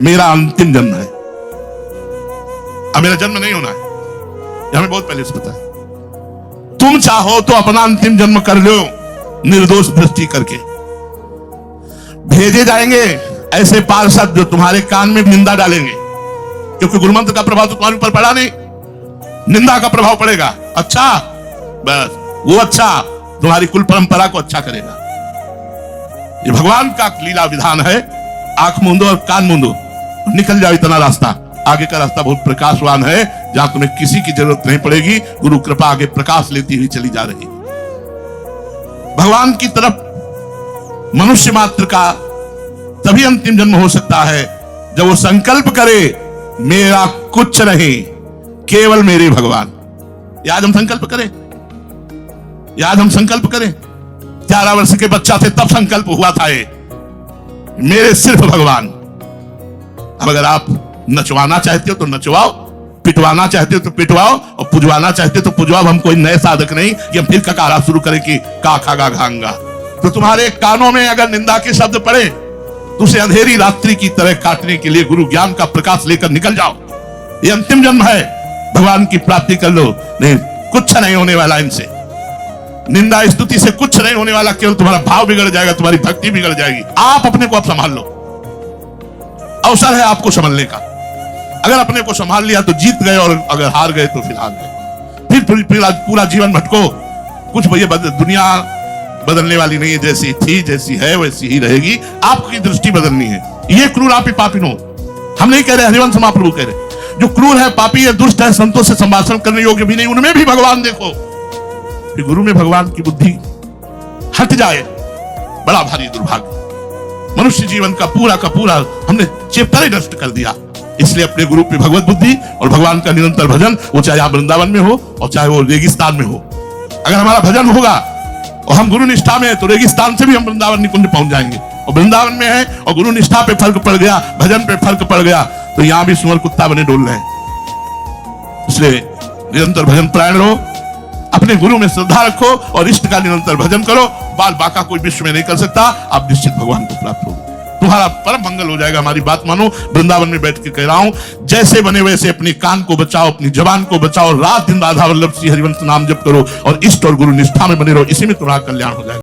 मेरा अंतिम जन्म है, अब मेरा जन्म नहीं होना है, यह हमें बहुत पहले से पता है। तुम चाहो तो अपना अंतिम जन्म कर लो निर्दोष दृष्टि करके। भेजे जाएंगे ऐसे पार्षद जो तुम्हारे कान में निंदा डालेंगे, क्योंकि गुरुमंत्र का प्रभाव तो तुम्हारे ऊपर पड़ा नहीं, निंदा का प्रभाव पड़ेगा। अच्छा, बस वो अच्छा तुम्हारी कुल परंपरा को अच्छा करेगा। ये भगवान का लीला विधान है। आंख मूंदो और कान मूंदो, निकल जाओ इतना रास्ता। आगे का रास्ता बहुत प्रकाशवान है, जहां तुम्हें किसी की जरूरत नहीं पड़ेगी। गुरु कृपा आगे प्रकाश लेती हुई चली जा रही। भगवान की तरफ मनुष्य मात्र का तभी अंतिम जन्म हो सकता है जब वो संकल्प करे मेरा कुछ नहीं, केवल मेरे भगवान। याद हम संकल्प करें, याद हम संकल्प करें। 11 वर्ष के बच्चा थे तब संकल्प हुआ था ये, मेरे सिर्फ भगवान। अब अगर आप नचवाना चाहते हो तो नचवाओ, पिटवाना चाहते हो तो पिटवाओ, और पुजवाना चाहते हो तो पुजवाओ। हम कोई नए साधक नहीं कि हम फिर ककारा शुरू करें कि का खागा घांगा। तो तुम्हारे कानों में अगर निंदा के शब्द पड़े तो उसे अंधेरी रात्रि की तरह काटने के लिए गुरु ज्ञान का प्रकाश लेकर निकल जाओ। ये अंतिम जन्म है, भगवान की प्राप्ति कर लो। नहीं, कुछ नहीं होने वाला इनसे, निंदा स्तुति से कुछ नहीं होने वाला। केवल तुम्हारा भाव बिगड़ जाएगा, तुम्हारी भक्ति बिगड़ जाएगी। आप अपने को आप संभाल लो, अवसर है आपको संभलने का। अगर अपने को संभाल लिया तो जीत गए, और अगर हार गए तो फिर हार गए। फिर पूरा जीवन भटको। कुछ दुनिया बदलने वाली नहीं है, जैसी थी जैसी है वैसी ही रहेगी। आपकी दृष्टि बदलनी है। ये क्रूर आप ही पापिनो, हम नहीं कह रहे, हरिवंश महाप्रभु कह रहे। जो क्रूर है, पापी है, दुष्ट है, संतों से संभाषण करने योग्य भी नहीं, उनमें भी भगवान देखो। कि गुरु में भगवान की बुद्धि हट जाए, बड़ा भारी दुर्भाग्य। मनुष्य जीवन का पूरा हमने चेप्टर ही नष्ट कर दिया। इसलिए अपने गुरु पे भगवत बुद्धि और भगवान का निरंतर भजन, वो चाहे आप वृंदावन में हो और चाहे वो रेगिस्तान में हो। अगर हमारा भजन होगा और हम गुरु निष्ठा में है तो रेगिस्तान से भी हम वृंदावन निकुंज पहुंच जाएंगे। और वृंदावन में है और गुरु निष्ठा पे फर्क पड़ गया, भजन पे फर्क पड़ गया, तो यहां भी सुअर कुत्ता बने डोल रहे हैं। इसलिए निरंतर भजन परायण रहो, अपने गुरु में श्रद्धा रखो और इष्ट का निरंतर भजन करो। बाल बाका कोई विश्व में नहीं कर सकता। आप निश्चित भगवान को प्राप्त होगे, तुम्हारा परम मंगल हो जाएगा। हमारी बात मानो, वृंदावन में बैठ के कह रहा हूं, जैसे बने वैसे अपनी कान को बचाओ, अपनी जबान को बचाओ, रात दिन राधा वल्लभ श्री हरिवंश नाम जप करो और इष्ट और गुरु निष्ठा में बने रहो। इसी में तुम्हारा कल्याण हो जाएगा।